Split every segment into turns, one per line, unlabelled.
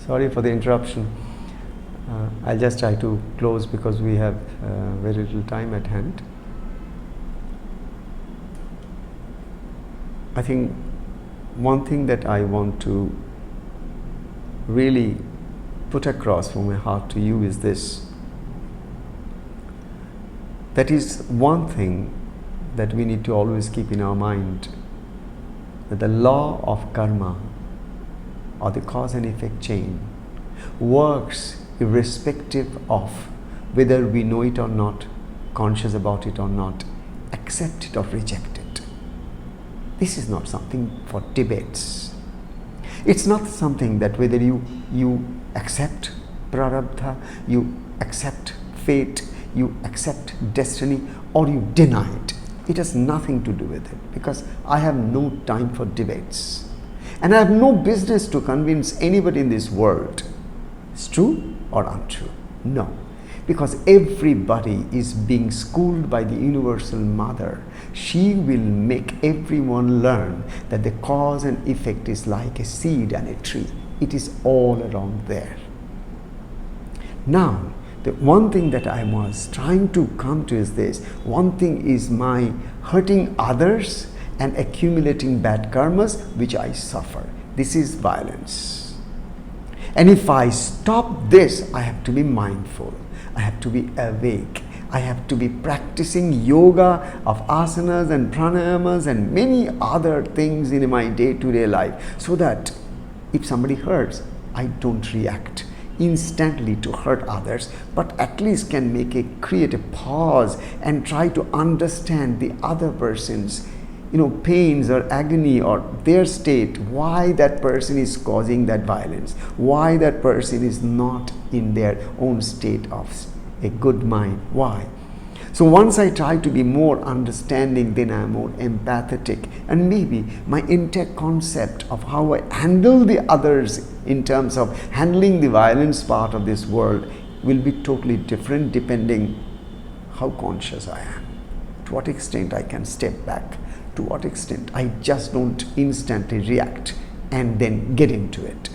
Sorry for the interruption. I'll just try to close because we have very little time at hand. I think one thing that I want to really put across from my heart to you is this. That is one thing that we need to always keep in our mind, that the law of karma, or the cause and effect chain, works irrespective of whether we know it or not, conscious about it or not, accept it or reject it. This is not something for debates. It's not something that whether you accept prarabdha, you accept fate, you accept destiny, or you deny it. It has nothing to do with it, because I have no time for debates. And I have no business to convince anybody in this world it's true or untrue. No. Because everybody is being schooled by the Universal Mother. She will make everyone learn that the cause and effect is like a seed and a tree. It is all around there. Now, the one thing that I was trying to come to is this. One thing is my hurting others and accumulating bad karmas which I suffer. This is violence. And if I stop this, I have to be mindful. I have to be awake. I have to be practicing yoga of asanas and pranayamas and many other things in my day-to-day life, so that if somebody hurts, I don't react instantly to hurt others, but at least can create a pause and try to understand the other person's pains or agony or their state, why that person is causing that violence, why that person is not in their own state of a good mind, why. So once I try to be more understanding, then I am more empathetic, and maybe my entire concept of how I handle the others in terms of handling the violence part of this world will be totally different depending how conscious I am, to what extent I can step back, to what extent I just don't instantly react and then get into it.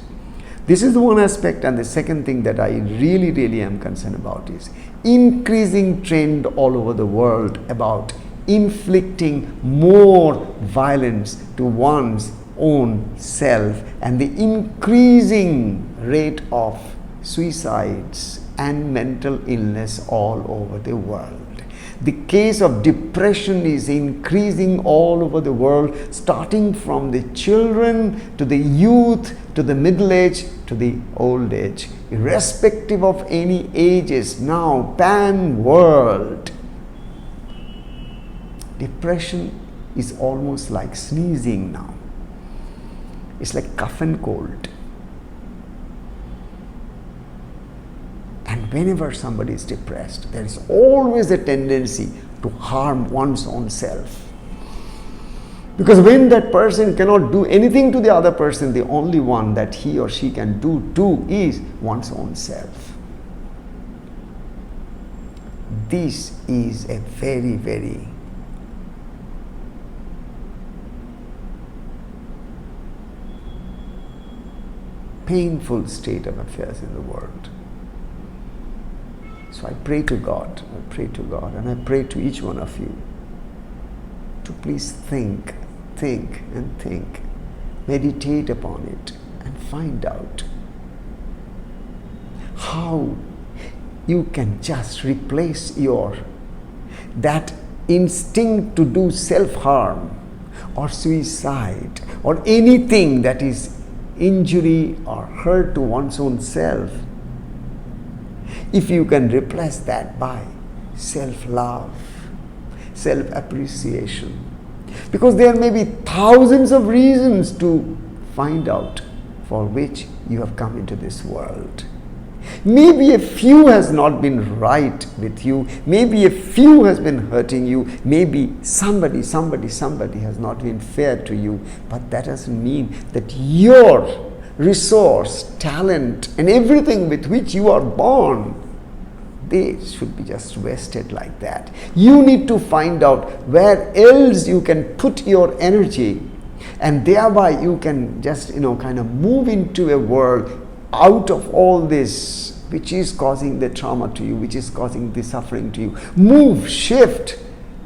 This is the one aspect. And the second thing that I really am concerned about is increasing trend all over the world about inflicting more violence to one's own self, and the increasing rate of suicides and mental illness all over the world. The case of depression is increasing all over the world, starting from the children to the youth to the middle age to the old age, irrespective of any ages. Now, pan-world. Depression is almost like sneezing now. It's like cough and cold. And whenever somebody is depressed, there is always a tendency to harm one's own self. Because when that person cannot do anything to the other person, the only one that he or she can do is one's own self. This is a very painful state of affairs in the world. So I pray to God, and I pray to each one of you to please think, meditate upon it, and find out how you can just replace that instinct to do self-harm or suicide or anything that is injury or hurt to one's own self. If you can replace that by self-love, self-appreciation, because there may be thousands of reasons to find out for which you have come into this world. Maybe a few has not been right with you, maybe a few has been hurting you, maybe somebody has not been fair to you, but that doesn't mean that your resource, talent, and everything with which you are born, they should be just wasted like that. You need to find out where else you can put your energy, and thereby you can just kind of move into a world out of all this which is causing the trauma to you, which is causing the suffering to you. Move, shift,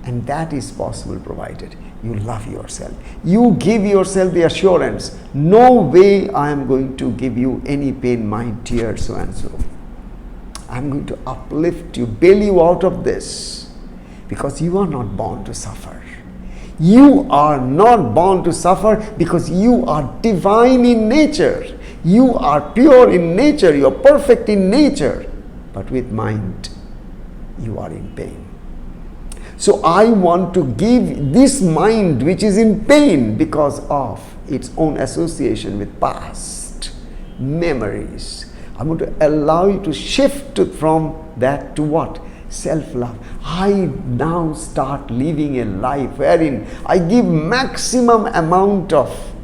and that is possible provided you love yourself. You give yourself the assurance, no way I am going to give you any pain, my dear so and so. I'm going to uplift you, bail you out of this, because you are not born to suffer. You are not born to suffer because you are divine in nature. You are pure in nature. You are perfect in nature. But with mind, you are in pain. So I want to give this mind which is in pain because of its own association with past memories. I want to allow you to shift from that to what? Self-love. I now start living a life wherein I give maximum amount of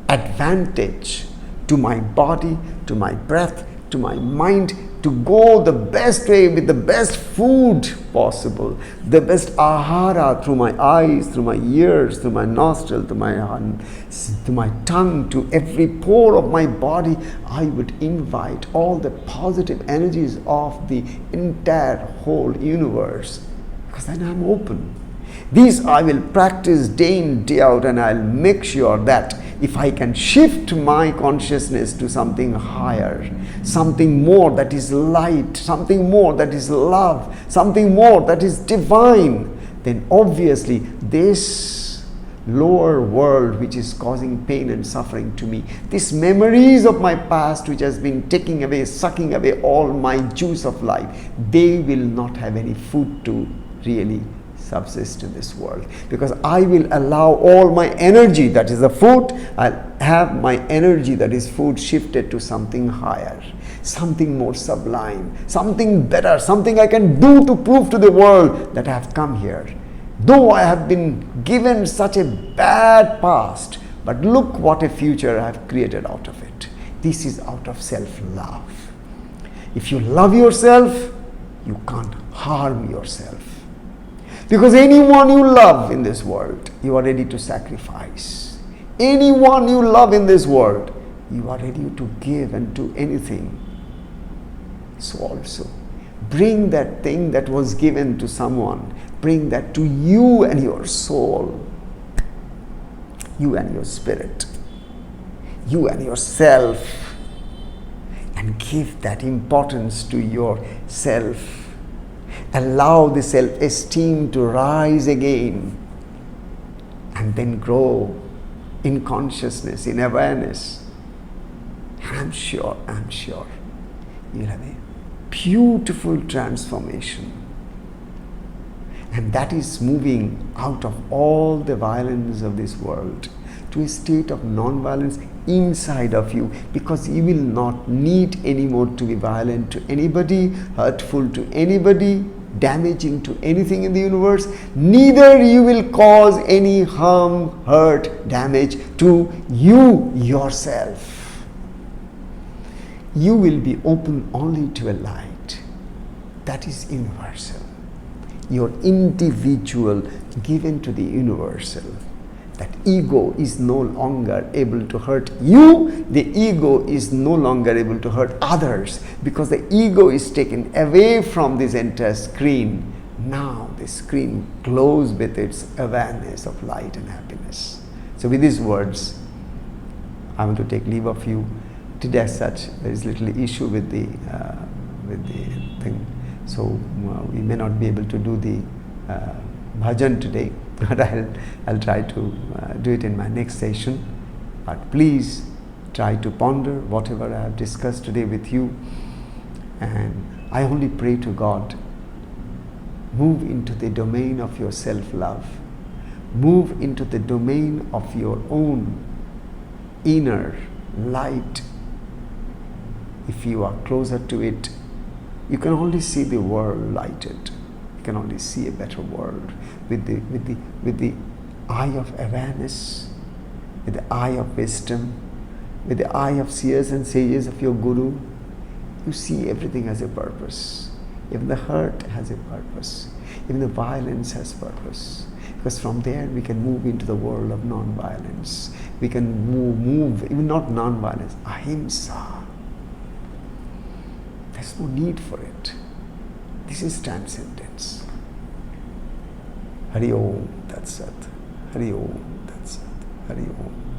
advantage to my body, to my breath, to my mind, to go the best way with the best food possible, the best ahara through my eyes, through my ears, through my nostril, to my tongue, to every pore of my body. I would invite all the positive energies of the entire whole universe, because then I'm open. These I will practice day in, day out, and I'll make sure that if I can shift my consciousness to something higher, something more that is light, something more that is love, something more that is divine, then obviously this lower world which is causing pain and suffering to me, these memories of my past which has been taking away, sucking away all my juice of life, they will not have any food to really subsist in this world, because I will allow all my energy, that is the food, I'll have my energy that is food shifted to something higher, something more sublime, something better, something I can do to prove to the world that I have come here. Though I have been given such a bad past, but look what a future I have created out of it. This is out of self-love. If you love yourself, you can't harm yourself. Because anyone you love in this world, you are ready to sacrifice. Anyone you love in this world, you are ready to give and do anything. So also, bring that thing that was given to someone, bring that to you and your soul, you and your spirit, you and yourself, and give that importance to yourself. Allow the self-esteem to rise again and then grow in consciousness, in awareness. And I'm sure you'll have a beautiful transformation. And that is moving out of all the violence of this world to a state of non-violence inside of you, because you will not need anymore to be violent to anybody, hurtful to anybody, damaging to anything in the universe. Neither you will cause any harm, hurt, damage to you yourself. You will be open only to a light that is universal. Your individual given to the universal. That ego is no longer able to hurt you. The ego is no longer able to hurt others, because the ego is taken away from this entire screen. Now the screen glows with its awareness of light and happiness. So with these words, I want to take leave of you. Today as such, there is little issue with the thing. So we may not be able to do the bhajan today, but I'll try to do it in my next session. But please try to ponder whatever I have discussed today with you, and I only pray to God, move into the domain of your self-love, move into the domain of your own inner light. If you are closer to it, you can only see the world lighted. You can only see a better world with the eye of awareness, with the eye of wisdom, with the eye of seers and sages of your Guru. You see everything has a purpose. Even the hurt has a purpose. Even the violence has purpose. Because from there we can move into the world of non-violence. We can move even not non-violence, ahimsa. There's no need for it. This is transcendence. Hari Om Tat Sat. Hari Om Tat Sat. Hari Om.